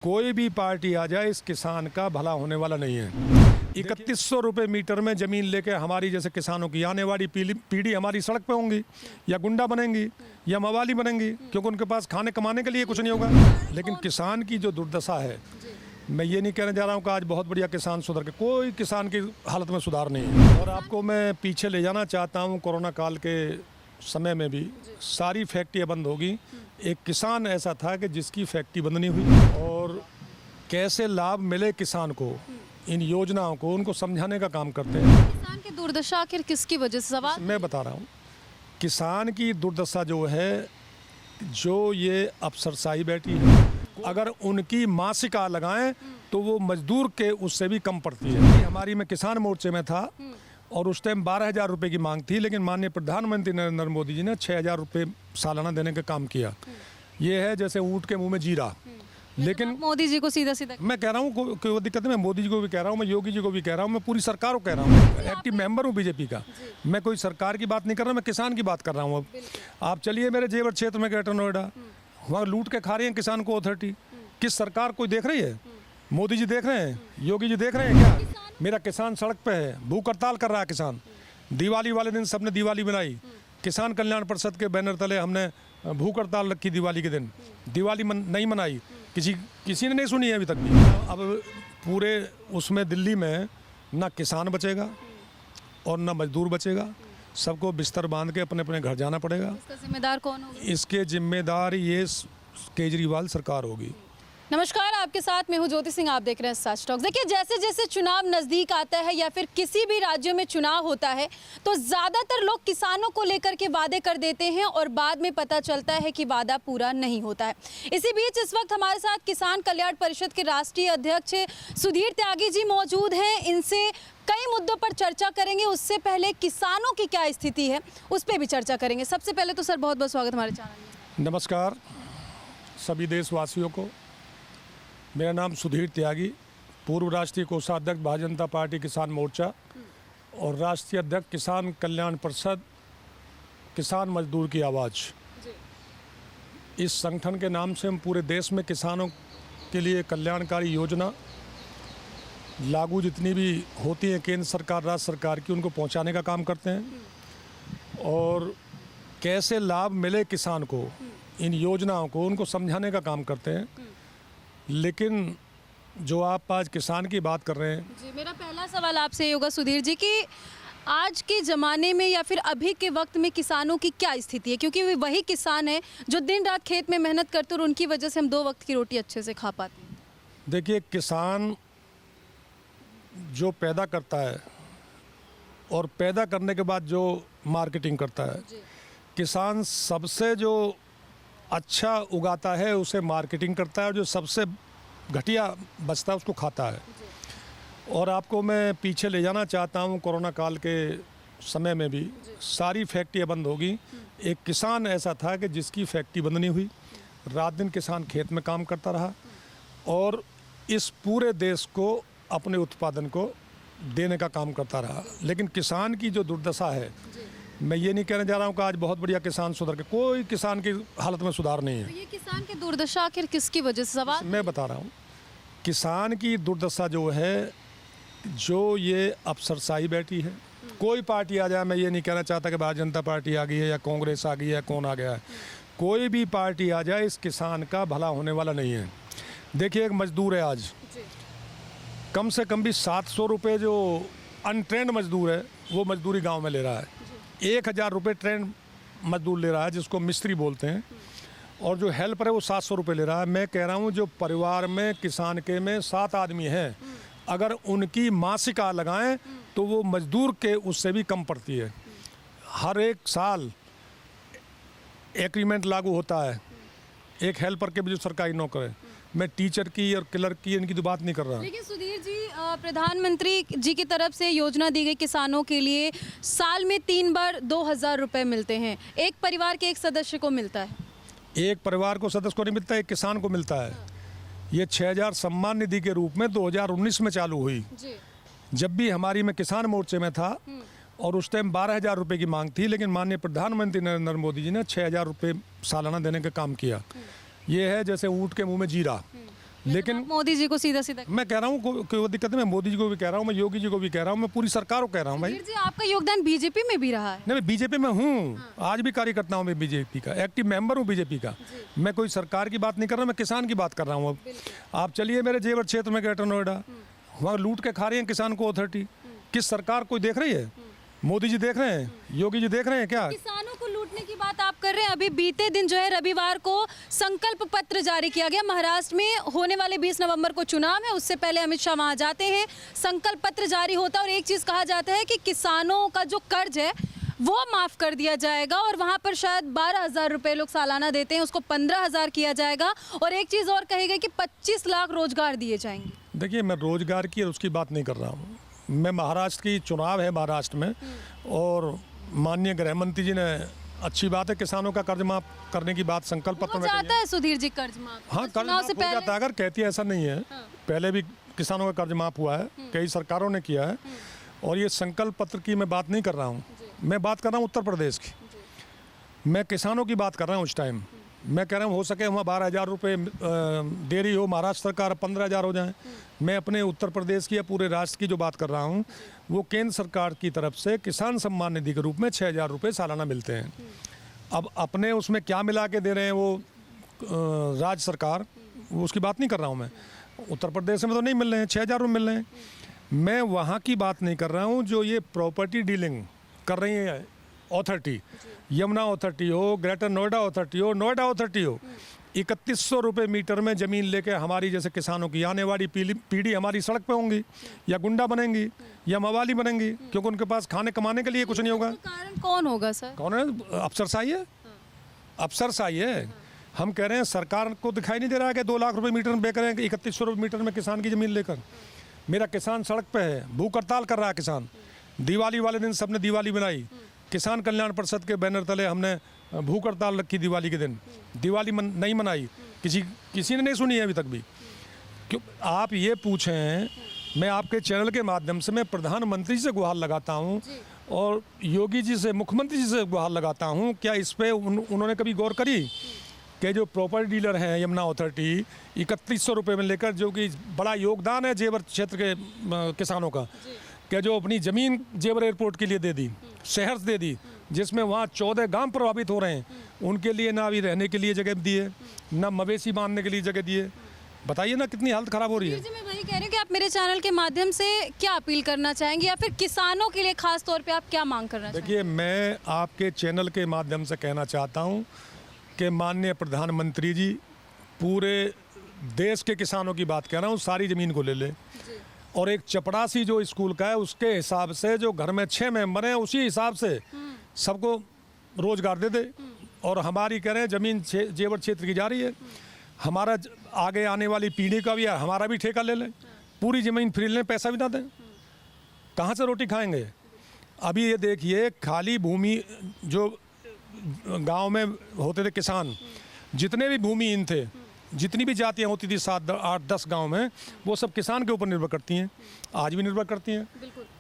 कोई भी पार्टी आ जाए इस किसान का भला होने वाला नहीं है। 3100 रुपये मीटर में ज़मीन लेके हमारी जैसे किसानों की आने वाली पीढ़ी हमारी सड़क पे होंगी, या गुंडा बनेंगी या मवाली बनेंगी, क्योंकि उनके पास खाने कमाने के लिए कुछ नहीं होगा। लेकिन किसान की जो दुर्दशा है, मैं ये नहीं कहने जा रहा हूँ कि आज बहुत बढ़िया किसान सुधर के, कोई किसान की हालत में सुधार नहीं है। और आपको मैं पीछे ले जाना चाहता हूँ, कोरोना काल के समय में भी सारी फैक्ट्रियाँ बंद होगी। एक किसान ऐसा था कि जिसकी फैक्ट्री बंद नहीं हुई, और कैसे लाभ मिले किसान को, इन योजनाओं को उनको समझाने का काम करते हैं। किसान की दुर्दशा आखिर किसकी वजह से? सवाल मैं बता रहा हूँ, किसान की दुर्दशा जो है, जो ये अफसरशाही बैठी है, अगर उनकी मासिका लगाएं तो वो मजदूर के उससे भी कम पड़ती है। हमारी मैं किसान मोर्चे में था और उस टाइम 12,000 रुपये की मांग थी, लेकिन माननीय प्रधानमंत्री नरेंद्र मोदी जी ने 6,000 रुपये सालाना देने का काम किया। ये है जैसे ऊँट के मुंह में जीरा। लेकिन मोदी जी को सीधा सीधा मैं कह रहा हूँ कोई वो दिक्कत नहीं, मैं मोदी जी को भी कह रहा हूँ, मैं योगी जी को भी कह रहा हूँ, मैं पूरी सरकार को कह रहा हूँ। एक्टिव मेंबर हूँ बीजेपी का। मैं कोई सरकार की बात नहीं कर रहा, मैं किसान की बात कर रहा हूँ। अब आप चलिए मेरे जेवर क्षेत्र में, ग्रेटर नोएडा, वहाँ लूट के खा रही है किसान को अथॉरिटी। किस सरकार कोई देख रही है? मोदी जी देख रहे हैं? योगी जी देख रहे हैं क्या? मेरा किसान सड़क पे है, भूख हड़ताल कर रहा है किसान। दिवाली वाले दिन सबने दिवाली बनाई, किसान कल्याण परिषद के बैनर तले हमने भूख हड़ताल रखी। दिवाली के दिन दिवाली नहीं मनाई, किसी ने नहीं सुनी है अभी तक भी। अब पूरे उसमें दिल्ली में ना किसान बचेगा और ना मजदूर बचेगा, सबको बिस्तर बांध के अपने अपने घर जाना पड़ेगा। इसका जिम्मेदार कौन होगा? इसके जिम्मेदार ये केजरीवाल सरकार होगी। नमस्कार, आपके साथ मैं हूं ज्योति सिंह, आप देख रहे हैं सच टॉक्स। देखिए, जैसे जैसे चुनाव नज़दीक आता है या फिर किसी भी राज्यों में चुनाव होता है, तो ज़्यादातर लोग किसानों को लेकर के वादे कर देते हैं और बाद में पता चलता है कि वादा पूरा नहीं होता है। इसी बीच इस वक्त हमारे साथ किसान कल्याण परिषद के राष्ट्रीय अध्यक्ष सुधीर त्यागी जी मौजूद हैं। इनसे कई मुद्दों पर चर्चा करेंगे। उससे पहले किसानों की क्या स्थिति है उस पर भी चर्चा करेंगे। सबसे पहले तो सर बहुत बहुत स्वागत हमारे चैनल में। नमस्कार सभी देशवासियों को। मेरा नाम सुधीर त्यागी, पूर्व राष्ट्रीय कोषाध्यक्ष भारतीय जनता पार्टी किसान मोर्चा और राष्ट्रीय अध्यक्ष किसान कल्याण परिषद किसान मजदूर की आवाज़। इस संगठन के नाम से हम पूरे देश में किसानों के लिए कल्याणकारी योजना लागू जितनी भी होती हैं केंद्र सरकार राज्य सरकार की, उनको पहुंचाने का काम करते हैं। और कैसे लाभ मिले किसान को, इन योजनाओं को उनको समझाने का काम करते हैं। लेकिन जो आप आज किसान की बात कर रहे हैं जी, मेरा पहला सवाल आपसे होगा सुधीर जी कि आज के ज़माने में या फिर अभी के वक्त में किसानों की क्या स्थिति है, क्योंकि वे वही किसान है जो दिन रात खेत में मेहनत करते और उनकी वजह से हम 2 वक्त की रोटी अच्छे से खा पाते हैं। देखिए, किसान जो पैदा करता है और पैदा करने के बाद जो मार्केटिंग करता है, किसान सबसे जो अच्छा उगाता है उसे मार्केटिंग करता है, और जो सबसे घटिया बचता है उसको खाता है। और आपको मैं पीछे ले जाना चाहता हूँ, कोरोना काल के समय में भी सारी फैक्ट्रियाँ बंद होगी। एक किसान ऐसा था कि जिसकी फैक्ट्री बंद नहीं हुई, रात दिन किसान खेत में काम करता रहा और इस पूरे देश को अपने उत्पादन को देने का काम करता रहा। लेकिन किसान की जो दुर्दशा है, मैं ये नहीं कहने जा रहा हूँ कि आज बहुत बढ़िया किसान सुधर के, कोई किसान की हालत में सुधार नहीं है। तो ये किसान की दुर्दशा आखिर किसकी वजह से? सवाल मैं बता रहा हूँ, किसान की दुर्दशा जो है, जो ये अफसरशाही बैठी है। कोई पार्टी आ जाए, मैं ये नहीं कहना चाहता कि भारतीय जनता पार्टी आ गई है या कांग्रेस आ गई है, कौन आ गया है। कोई भी पार्टी आ जाए, इस किसान का भला होने वाला नहीं है। देखिए, एक मजदूर है, आज कम से कम भी 700 रुपये जो अनट्रेंड मजदूर है वो मजदूरी गाँव में ले रहा है। 1,000 रुपये ट्रेंड मजदूर ले रहा है, जिसको मिस्त्री बोलते हैं, और जो हेल्पर है वो 700 रुपये ले रहा है। मैं कह रहा हूँ, जो परिवार में किसान के में 7 आदमी हैं, अगर उनकी मासिका लगाएं तो वो मजदूर के उससे भी कम पड़ती है। हर एक साल एग्रीमेंट लागू होता है एक हेल्पर के भी जो सरकारी नौकर है। मैं टीचर की और क्लर्क की इनकी तो बात नहीं कर रहा। लेकिन सुधीर जी, प्रधानमंत्री जी की तरफ से योजना दी गई किसानों के लिए, साल में 3 बार 2,000 रुपये मिलते हैं। एक परिवार के एक सदस्य को मिलता है। एक परिवार को सदस्य को नहीं मिलता, एक किसान को मिलता है। ये 6,000 सम्मान निधि के रूप में 2019 में चालू हुई। जब भी हमारी मैं किसान मोर्चे में था और उस टाइम 12,000 रुपये की मांग थी, लेकिन माननीय प्रधानमंत्री नरेंद्र मोदी जी ने 6,000 रुपये सालाना देने का काम किया। ये है जैसे ऊँट के मुंह में जीरा। लेकिन आप मोदी जी को सीधा सीधा मैं कह रहा हूँ कोई वो दिक्कत नहीं, मैं मोदी जी को भी कह रहा हूँ, मैं योगी जी को भी कह रहा हूँ, मैं पूरी सरकार को कह रहा हूँ भाई। सुधीर जी आपका योगदान बीजेपी में भी रहा है। नहीं, मैं बीजेपी में हूँ, आज भी कार्यकर्ता हूँ मैं बीजेपी का, एक्टिव मेंबर हूँ बीजेपी का। मैं कोई सरकार की बात नहीं कर रहा, मैं किसान की बात कर रहा हूँ। अब आप चलिए मेरे जेवर क्षेत्र में ग्रेटर नोएडा, वहाँ लूट के खा रही है किसान को अथॉरिटी। किस सरकार कोई देख रही है? मोदी जी देख रहे हैं, योगी जी देख रहे हैं क्या? किसानों को लूटने की बात आप कर रहे हैं। अभी बीते दिन जो है रविवार को संकल्प पत्र जारी किया गया। महाराष्ट्र में होने वाले 20 नवंबर को चुनाव है, उससे पहले अमित शाह वहां जाते हैं, संकल्प पत्र जारी होता है और एक चीज कहा जाता है कि किसानों का जो कर्ज है वो माफ कर दिया जाएगा और वहां पर शायद 12,000 रुपए लोग सालाना देते हैं, उसको 15,000 किया जाएगा और एक चीज और कही गई कि 25 लाख रोजगार दिए जाएंगे। देखिए, मैं रोजगार की और उसकी बात नहीं कर रहा हूँ। मैं महाराष्ट्र की चुनाव है महाराष्ट्र में, और माननीय गृह मंत्री जी ने अच्छी बात है किसानों का कर्ज माफ करने की बात संकल्प पत्र हो में कही जाता है। है सुधीर जी कर्ज माफ? हाँ, कर्ज चुनाव माफ से हो पहले जाता है, अगर कहती है ऐसा नहीं है। पहले भी किसानों का कर्ज माफ हुआ है, कई सरकारों ने किया है। और ये संकल्प पत्र की मैं बात नहीं कर रहा हूँ, मैं बात कर रहा हूँ उत्तर प्रदेश की। मैं किसानों की बात कर रहा हूँ उस टाइम। मैं कह रहा हूँ हो सके वहाँ 12,000 रुपये दे रही हो महाराष्ट्र सरकार, 15,000 हो जाएं। मैं अपने उत्तर प्रदेश की या पूरे राष्ट्र की जो बात कर रहा हूँ, वो केंद्र सरकार की तरफ से किसान सम्मान निधि के रूप में 6,000 रुपये सालाना मिलते हैं। अब अपने उसमें क्या मिला के दे रहे हैं वो राज्य सरकार, वो उसकी बात नहीं कर रहा हूँ मैं। उत्तर प्रदेश में तो नहीं मिल रहे हैं, 6,000 रुपये मिल रहे हैं। मैं वहाँ की बात नहीं कर रहा हूँ जो ये प्रॉपर्टी डीलिंग कर रही है अथॉरिटी, यमुना अथॉरिटी हो, ग्रेटर नोएडा अथॉरिटी हो, नोएडा अथॉरिटी हो। 3,100 रुपये मीटर में ज़मीन लेके हमारी जैसे किसानों की आने वाली पीढ़ी हमारी सड़क पे होंगी, या गुंडा बनेंगी या मवाली बनेंगी, क्योंकि उनके पास खाने कमाने के लिए कुछ नहीं होगा। कारण कौन होगा सर? कौन है? अफसरशाही है, अफसरशाही है। हम कह रहे हैं सरकार को दिखाई नहीं दे रहा है कि 2 लाख रुपए मीटर में बेच रहे हैं 3,100 रुपये मीटर में किसान की ज़मीन लेकर। मेरा किसान सड़क पे है, भूख हड़ताल कर रहा है किसान। दिवाली वाले दिन सबने दिवाली बनाई, किसान कल्याण परिषद के बैनर तले हमने भूख हड़ताल रखी दिवाली के दिन। दिवाली नहीं मनाई, किसी ने नहीं सुनी है अभी तक भी। क्यों आप ये पूछें, मैं आपके चैनल के माध्यम से मैं प्रधानमंत्री जी से गुहार लगाता हूँ और योगी जी से, मुख्यमंत्री जी से गुहार लगाता हूँ, क्या इस पर उन्होंने कभी गौर करी कि जो प्रॉपर्टी डीलर हैं यमुना अथॉरिटी 3,100 रुपये में लेकर, जो कि बड़ा योगदान है जेवर क्षेत्र के किसानों का, कि जो अपनी ज़मीन जेवर एयरपोर्ट के लिए दे दी, शहर दे दी, जिसमें वहाँ 14 गांव प्रभावित हो रहे हैं, उनके लिए ना अभी रहने के लिए जगह दिए, ना मवेशी बांधने के लिए जगह दिए। बताइए ना कितनी हालत ख़राब हो रही है। जी, मैं वही कह रही हूँ कि आप मेरे चैनल के माध्यम से क्या अपील करना चाहेंगे या फिर किसानों के लिए खास तौर पे आप क्या मांग करना चाहेंगे? देखिए, मैं आपके चैनल के माध्यम से कहना चाहता हूँ कि माननीय प्रधानमंत्री जी पूरे देश के किसानों की बात कह रहा हूँ, सारी ज़मीन को ले ले और एक चपड़ासी जो स्कूल का है उसके हिसाब से, जो घर में 6 मेंबर हैं उसी हिसाब से सबको रोजगार दे दे। और हमारी कह रहे हैं ज़मीन जेवर क्षेत्र की जा रही है, हमारा आगे आने वाली पीढ़ी का भी है, हमारा भी ठेका ले लें, पूरी ज़मीन फ्री लें, पैसा भी ना दें, कहाँ से रोटी खाएंगे? अभी ये देखिए, खाली भूमि जो गांव में होते थे किसान, जितने भी भूमिहीन थे, जितनी भी जातियाँ होती थी 7, 8, 10 गांव में, वो सब किसान के ऊपर निर्भर करती हैं, आज भी निर्भर करती हैं।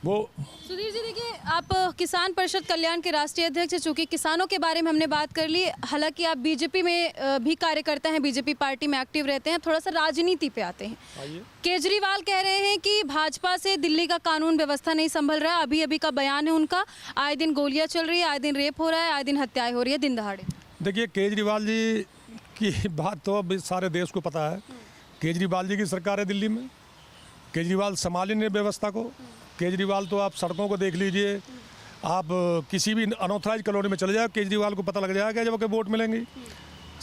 वो सुधीर जी देखिए, आप किसान परिषद कल्याण के राष्ट्रीय अध्यक्ष हैं। चूँकि किसानों के बारे में हमने बात कर ली, हालांकि आप बीजेपी में भी कार्यकर्ता हैं, बीजेपी पार्टी में एक्टिव रहते हैं। थोड़ा सा राजनीति पे आते हैं। केजरीवाल कह रहे हैं कि भाजपा से दिल्ली का कानून व्यवस्था नहीं संभल रहा। अभी अभी का बयान है उनका, आए दिन गोलियां चल रही है, आए दिन रेप हो रहा है, आए दिन हत्याएं हो रही है दिन दहाड़े। देखिए, केजरीवाल जी की बात तो अब सारे देश को पता है। केजरीवाल जी की सरकार है दिल्ली में, केजरीवाल संभाले नहीं व्यवस्था को। केजरीवाल तो आप सड़कों को देख लीजिए, आप किसी भी अनऑथराइज कॉलोनी में चले जाए, केजरीवाल को पता लग जाएगा जब वोट मिलेंगे।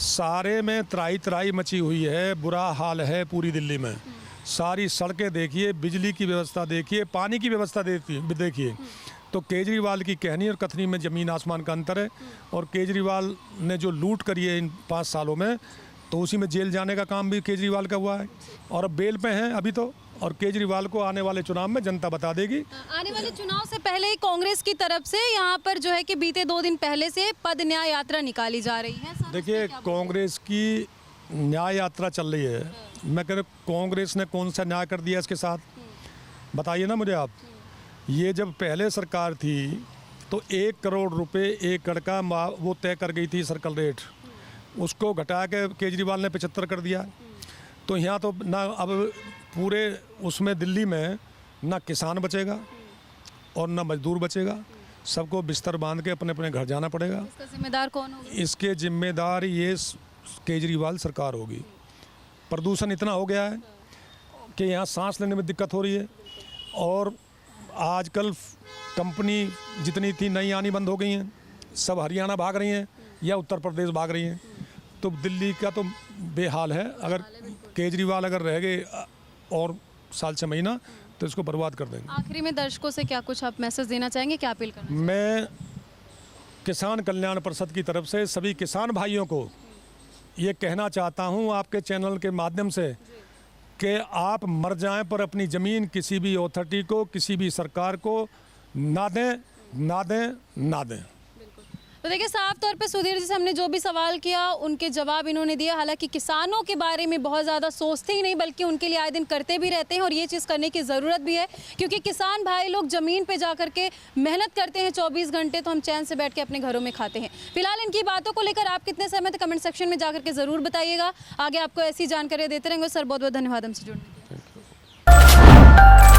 सारे में त्राही त्राही मची हुई है, बुरा हाल है पूरी दिल्ली में। सारी सड़कें देखिए, बिजली की व्यवस्था देखिए, पानी की व्यवस्था देखिए। तो केजरीवाल की कहनी और कथनी में ज़मीन आसमान का अंतर है। और केजरीवाल ने जो लूट करी है इन 5 सालों में, तो उसी में जेल जाने का काम भी केजरीवाल का हुआ है और अब बेल पे हैं अभी तो। और केजरीवाल को आने वाले चुनाव में जनता बता देगी। आने वाले चुनाव से पहले ही कांग्रेस की तरफ से यहाँ पर जो है कि बीते 2 दिन पहले से पद न्याय यात्रा निकाली जा रही है। देखिए, कांग्रेस की न्याय यात्रा चल रही है। मैं कह रहा हूँ, कांग्रेस ने कौन सा न्याय कर दिया इसके साथ, बताइए ना मुझे आप। ये जब पहले सरकार थी तो 1 करोड़ रुपए एकड़ का वो तय कर गई थी सर्कल रेट, उसको घटा के केजरीवाल ने 75 कर दिया। तो यहाँ तो ना अब पूरे उसमें दिल्ली में ना किसान बचेगा और ना मजदूर बचेगा, सबको बिस्तर बांध के अपने अपने घर जाना पड़ेगा। इसका जिम्मेदार कौन होगा? इसके जिम्मेदार ये केजरीवाल सरकार होगी। प्रदूषण इतना हो गया है कि यहाँ सांस लेने में दिक्कत हो रही है, और आजकल कंपनी जितनी थी नई आनी बंद हो गई हैं, सब हरियाणा भाग रही हैं या उत्तर प्रदेश भाग रही हैं। तो दिल्ली का तो बेहाल है। अगर केजरीवाल अगर रह गए और साल 6 महीना तो इसको बर्बाद कर देंगे। आखिरी में दर्शकों से क्या कुछ आप मैसेज देना चाहेंगे, क्या अपील करना? मैं किसान कल्याण परिषद की तरफ से सभी किसान भाइयों को ये कहना चाहता हूँ आपके चैनल के माध्यम से कि आप मर जाएं पर अपनी ज़मीन किसी भी अथॉरिटी को, किसी भी सरकार को ना दें, ना दें, ना दें। तो देखिए, साफ तौर पे सुधीर जी से हमने जो भी सवाल किया उनके जवाब इन्होंने दिया। हालांकि किसानों के बारे में बहुत ज़्यादा सोचते ही नहीं, बल्कि उनके लिए आए दिन करते भी रहते हैं, और ये चीज़ करने की ज़रूरत भी है, क्योंकि किसान भाई लोग ज़मीन पे जा करके मेहनत करते हैं 24 घंटे, तो हम चैन से बैठ के अपने घरों में खाते हैं। फिलहाल इनकी बातों को लेकर आप कितने सहमत हैं, कमेंट सेक्शन में जाकर के ज़रूर बताइएगा। आगे आपको ऐसी जानकारी देते रहेंगे। सर बहुत बहुत धन्यवाद हमसे जुड़ने के लिए।